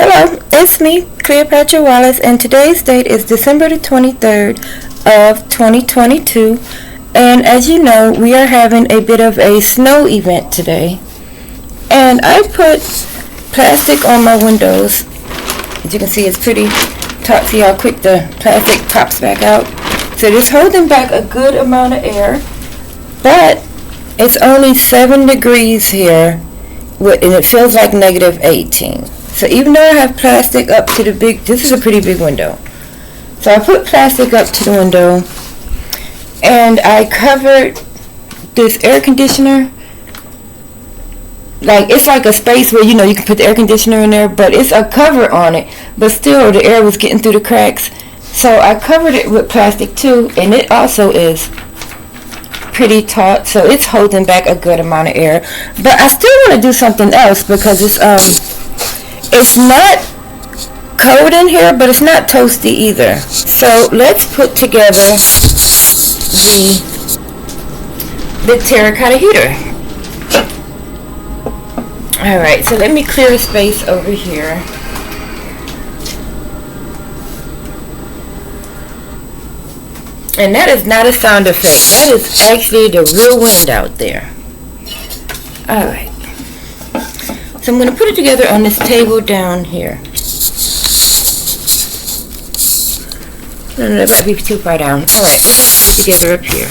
Hello, it's me, Cleopatra Wallace, and today's date is December the 23rd of 2022. And as you know, we are having a bit of a snow event today. And I put plastic on my windows. As you can see, it's pretty taut. See how quick the plastic pops back out. So it's holding back a good amount of air. But it's only 7 degrees here, and it feels like negative 18. So even though I have plastic up to the this is a pretty big window. So I put plastic up to the window, and I covered this air conditioner. Like, it's like a space where, you can put the air conditioner in there, but it's a cover on it. But still, the air was getting through the cracks. So I covered it with plastic too, and it also is pretty taut, so it's holding back a good amount of air. But I still want to do something else because it's not cold in here, but it's not toasty either. So let's put together the terracotta heater. Alright, so let me clear a space over here. And that is not a sound effect. That is actually the real wind out there. Alright. So I'm going to put it together on this table down here. No, that might be too far down. Alright, we're going to put it together up here.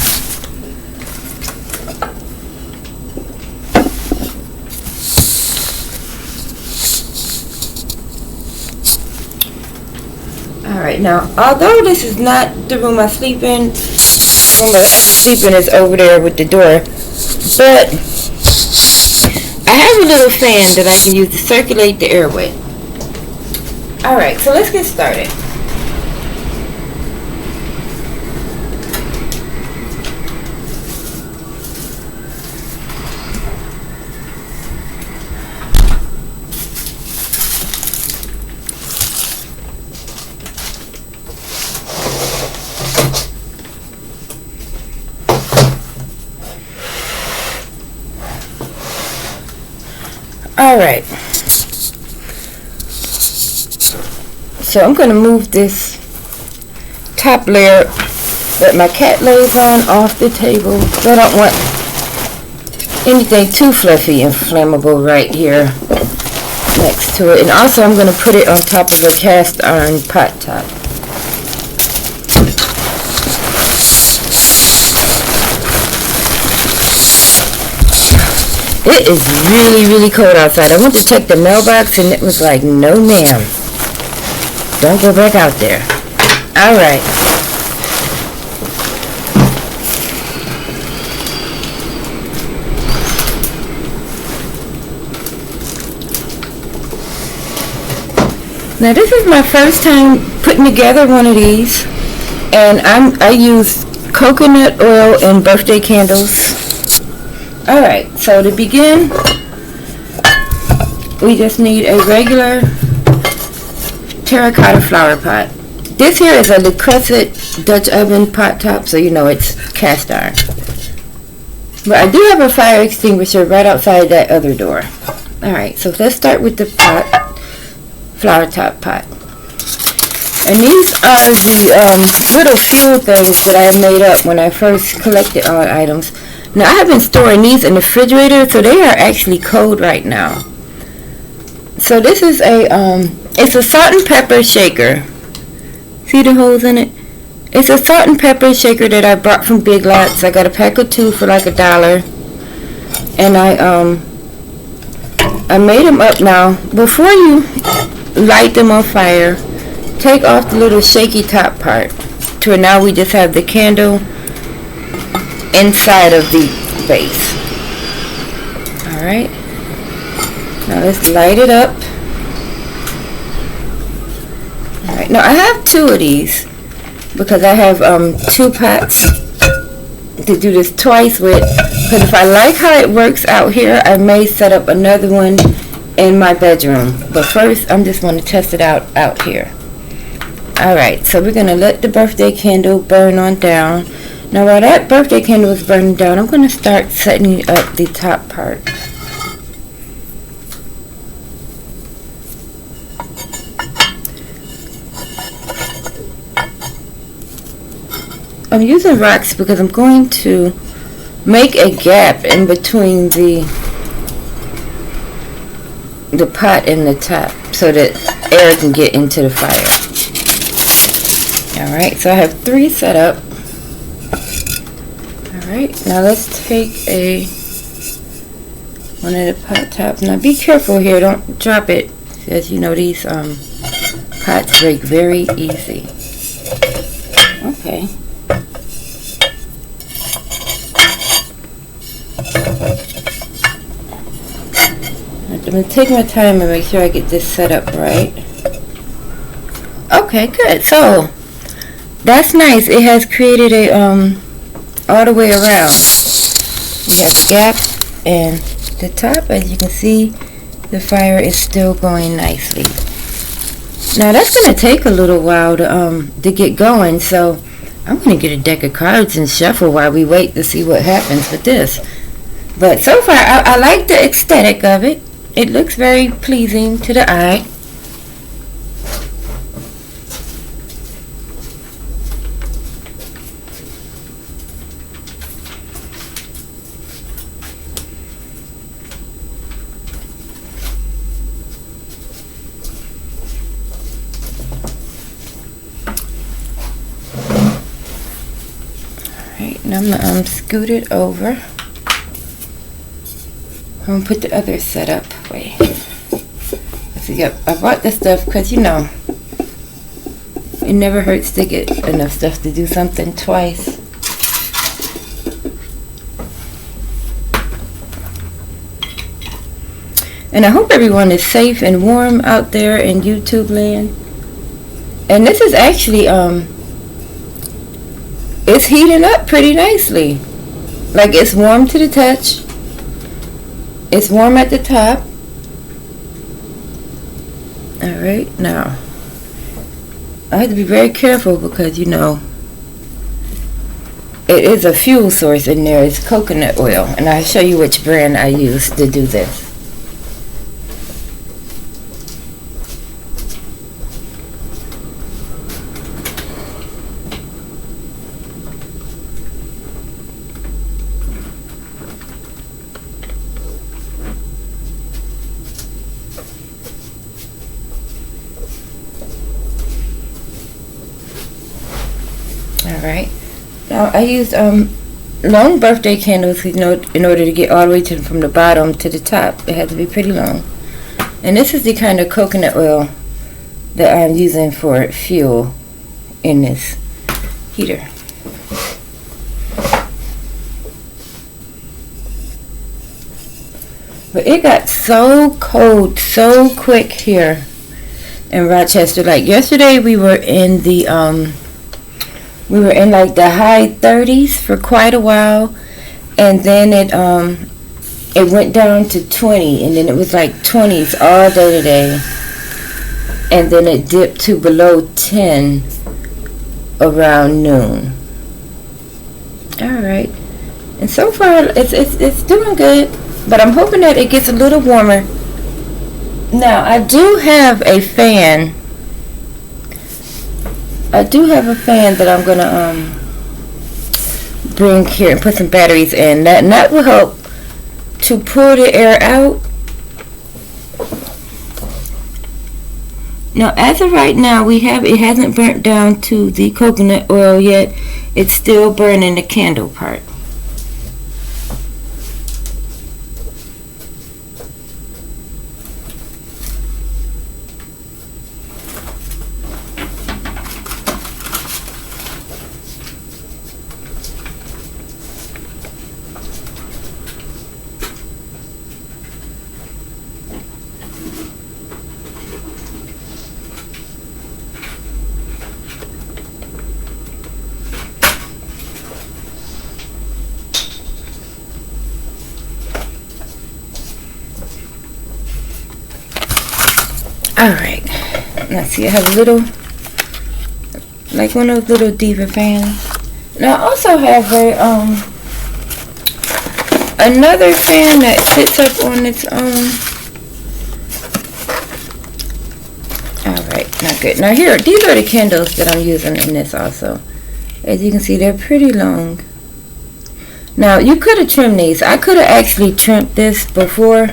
Alright, now, although this is not the room I sleep in, the room I sleep in is over there with the door, but I have a little fan that I can use to circulate the airway. Alright, so let's get started. Alright, so I'm going to move this top layer that my cat lays on off the table. I don't want anything too fluffy and flammable right here next to it. And also I'm going to put it on top of a cast iron pot top. It is really, really cold outside. I went to check the mailbox and it was like, no ma'am. Don't go back out there. Alright. Now this is my first time putting together one of these. And I use coconut oil and birthday candles. Alright, so to begin, we just need a regular terracotta flower pot. This here is a Le Creuset Dutch oven pot top, so you know it's cast iron. But I do have a fire extinguisher right outside that other door. Alright, so let's start with the flower top pot. And these are the little fuel things that I made up when I first collected all items. Now I have been storing these in the refrigerator, so they are actually cold right now. So this is it's a salt and pepper shaker. See the holes in it? It's a salt and pepper shaker that I bought from Big Lots. I got a pack of 2 for like $1. And I made them up now. Before you light them on fire, take off the little shaky top part. To where now we just have the candle inside of the base. Alright. Now let's light it up. Alright, now I have 2 of these because I have 2 pots to do this twice with. Because if I like how it works out here, I may set up another one in my bedroom. But first, I'm just going to test it out here. Alright, so we're going to let the birthday candle burn on down. Now while that birthday candle is burning down, I'm going to start setting up the top part. I'm using rocks because I'm going to make a gap in between the pot and the top so that air can get into the fire. Alright, so I have 3 set up. Alright, now let's take one of the pot tops. Now be careful here, don't drop it. As you know, these pots break very easy. Okay. I'm going to take my time and make sure I get this set up right. Okay, good. So that's nice. It has created a all the way around. We have a gap in the top. As you can see, the fire is still going nicely. Now that's going to take a little while to get going, so I'm going to get a deck of cards and shuffle while we wait to see what happens with this. But so far, I like the aesthetic of it. It looks very pleasing to the eye. Alright, now I'm going to scoot it over. I'm going to put the other set up. Wait. See, I bought this stuff because, you know, it never hurts to get enough stuff to do something twice. And I hope everyone is safe and warm out there in YouTube land. And this is actually, it's heating up pretty nicely. Like, it's warm to the touch. It's warm at the top. Alright, now I have to be very careful because, you know, it is a fuel source in there. It's coconut oil, and I'll show you which brand I use to do this. Alright, now I used long birthday candles, you know, in order to get all the way from the bottom to the top. It had to be pretty long. And this is the kind of coconut oil that I'm using for fuel in this heater. But it got so cold so quick here in Rochester. Like yesterday we were in the like the high 30s for quite a while, and then it went down to 20, and then it was like 20s all day today, and then it dipped to below 10 around noon. Alright, and so far it's doing good, but I'm hoping that it gets a little warmer. Now I do have a fan. That I'm gonna bring here and put some batteries in. That will help to pull the air out. Now, as of right now, it hasn't burnt down to the coconut oil yet. It's still burning the candle part. Alright, now see, I have a little, like one of those little diva fans. Now I also have another fan that sits up on its own. Alright, now good. Now here, these are the candles that I'm using in this also. As you can see, they're pretty long. Now, you could have trimmed these. I could have actually trimmed this before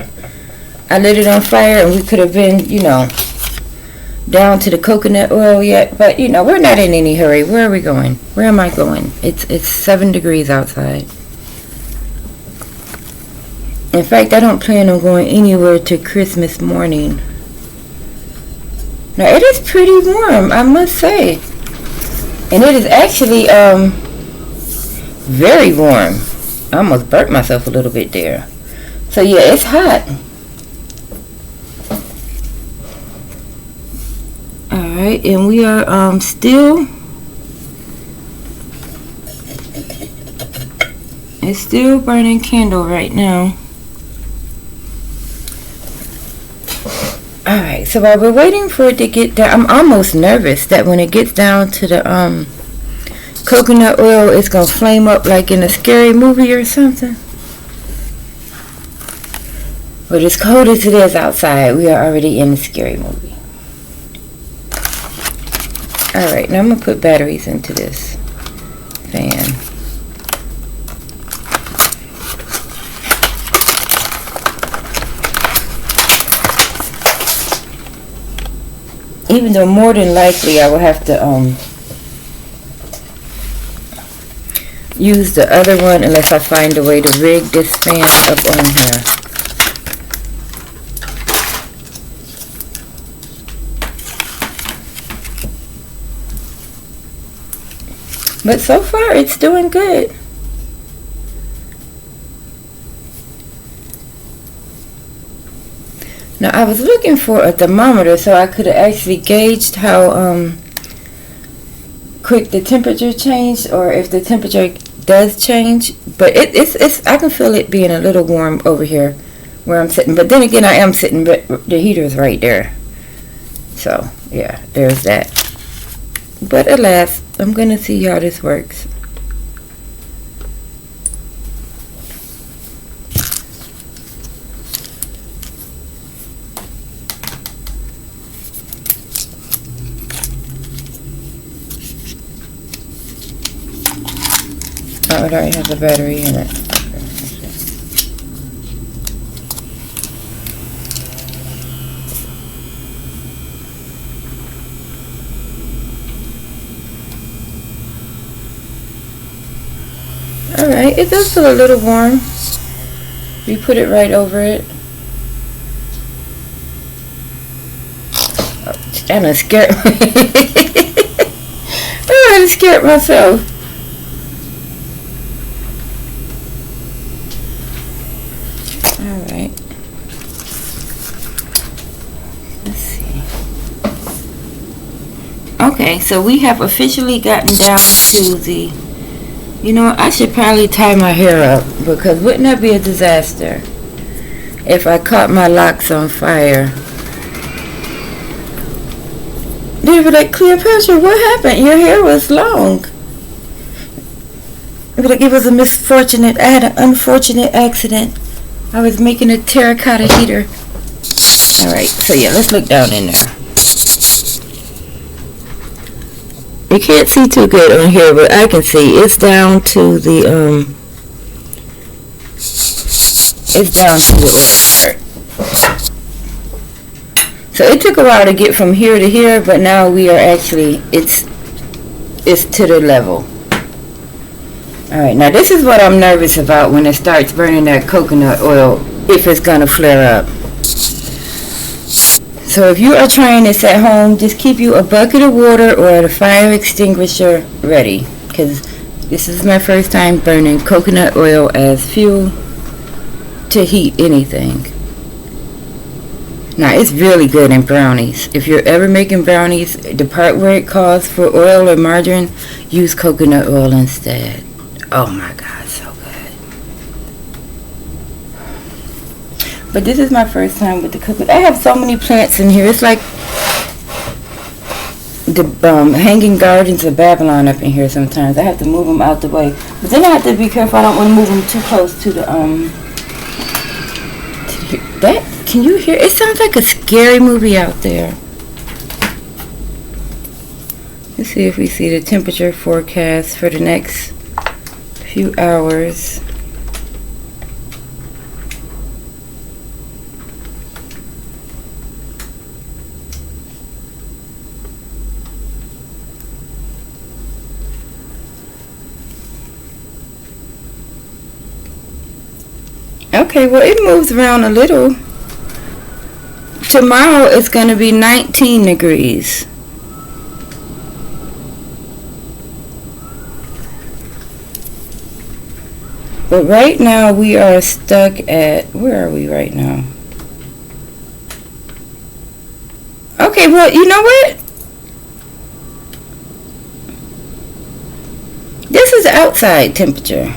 I lit it on fire, and we could have been, you know, down to the coconut oil yet. But, you know, we're not in any hurry. Where are we going? Where am I going? It's 7 degrees outside. In fact, I don't plan on going anywhere to Christmas morning. Now, it is pretty warm, I must say. And it is actually very warm. I almost burnt myself a little bit there. So, yeah, it's hot. Alright, and we are it's still burning candle right now. Alright, so while we're waiting for it to get down, I'm almost nervous that when it gets down to the coconut oil, it's going to flame up like in a scary movie or something. But as cold as it is outside, we are already in a scary movie. Alright, now I'm going to put batteries into this fan. Even though more than likely I will have to use the other one unless I find a way to rig this fan up on here. But so far it's doing good. Now I was looking for a thermometer so I could have actually gauged how quick the temperature changed, or if the temperature does change. But it's I can feel it being a little warm over here where I'm sitting. But then again, I am sitting, but the heater's right there. So yeah, there's that. But alas, I'm gonna see how this works. Oh, it already has a battery in it. Alright, it does feel a little warm. We put it right over it. Oh, I'm gonna scare I scared myself. Alright. Let's see. Okay, so we have officially gotten down to the... You know, I should probably tie my hair up, because wouldn't that be a disaster if I caught my locks on fire? They'd be like, Cleopatra, what happened? Your hair was long. They'd be like, it was a misfortunate, I had an unfortunate accident. I was making a terracotta heater. Alright, so yeah, let's look down in there. You can't see too good on here, but I can see it's down to the it's down to the oil part. So it took a while to get from here to here, but now we are actually it's to the level. Alright, now this is what I'm nervous about when it starts burning that coconut oil, if it's gonna flare up. So if you are trying this at home, just keep you a bucket of water or a fire extinguisher ready, because this is my first time burning coconut oil as fuel to heat anything. Now it's really good in brownies. If you're ever making brownies, the part where it calls for oil or margarine, use coconut oil instead. Oh my God, so good. But this is my first time with the coconut. I have so many plants in here. It's like the hanging gardens of Babylon up in here sometimes. I have to move them out the way. But then I have to be careful. I don't want to move them too close to the that. Can you hear? It sounds like a scary movie out there. Let's see if we see the temperature forecast for the next few hours. Okay, well, it moves around a little. Tomorrow it's going to be 19 degrees. But right now we are stuck at, where are we right now? Okay, well, you know what? This is outside temperature.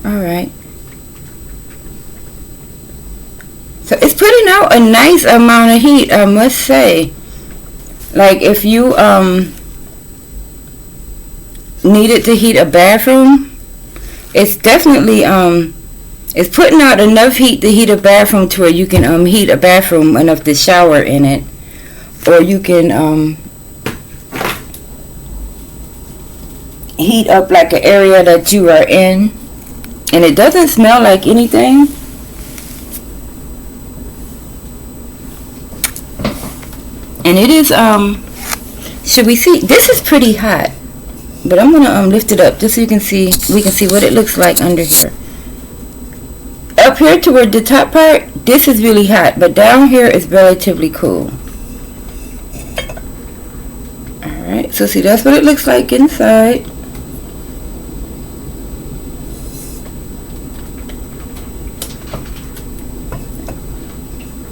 Alright. So it's putting out a nice amount of heat, I must say. Like if you needed to heat a bathroom, it's definitely it's putting out enough heat to heat a bathroom to where you can heat a bathroom enough to shower in it. Or you can heat up like an area that you are in. And it doesn't smell like anything. And it is, should we see? This is pretty hot. But I'm going to lift it up just so you can see, we can see what it looks like under here. Up here toward the top part, this is really hot. But down here is relatively cool. Alright, so see, that's what it looks like inside.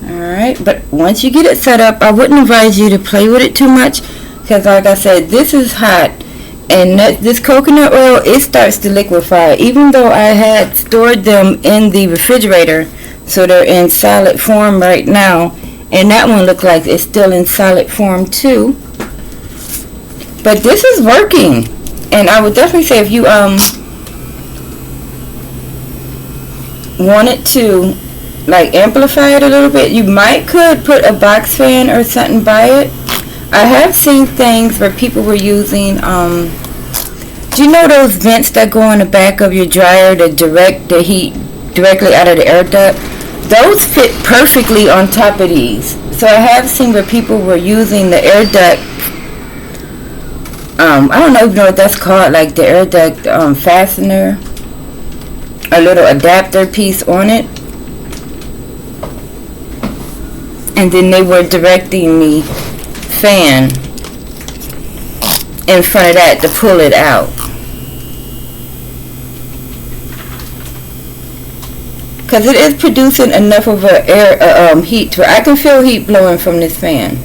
Alright, but once you get it set up, I wouldn't advise you to play with it too much, because like I said, this is hot, and this coconut oil, it starts to liquefy. Even though I had stored them in the refrigerator, so they're in solid form right now, and that one looks like it's still in solid form too. But this is working, and I would definitely say if you wanted to like amplify it a little bit, you could put a box fan or something by it. I have seen things where people were using do you know those vents that go on the back of your dryer that direct the heat directly out of the air duct? Those fit perfectly on top of these. So I have seen where people were using the air duct, I don't even know what that's called, like the air duct fastener, a little adapter piece on it. And then they were directing the fan in front of that to pull it out. Because it is producing enough of a air heat to where I can feel heat blowing from this fan.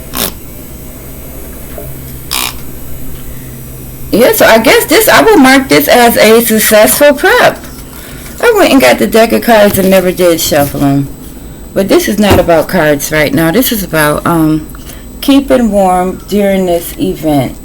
Yeah, so I guess I will mark this as a successful prep. I went and got the deck of cards and never did shuffle them. But this is not about cards right now. This is about keeping warm during this event.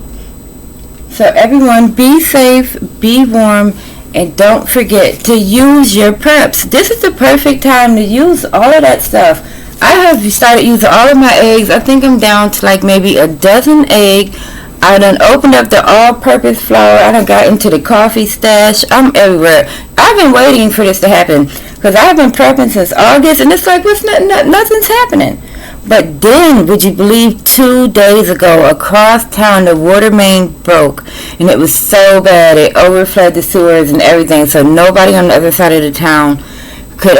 So everyone, be safe, be warm, and don't forget to use your preps. This is the perfect time to use all of that stuff. I have started using all of my eggs. I think I'm down to like maybe a dozen eggs. I done opened up the all-purpose flour. I done got into the coffee stash. I'm everywhere. I've been waiting for this to happen because I've been prepping since August, and it's like, nothing's happening. But then, would you believe, 2 days ago, across town, the water main broke, and it was so bad, it overflowed the sewers and everything, so nobody on the other side of the town could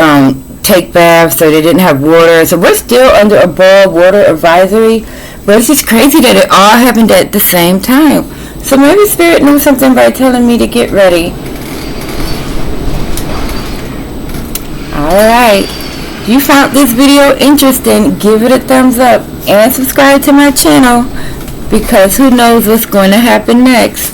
take baths, so they didn't have water. So we're still under a boil water advisory. But it's just crazy that it all happened at the same time. So maybe Spirit knew something by telling me to get ready. Alright. If you found this video interesting, give it a thumbs up and subscribe to my channel, because who knows what's going to happen next.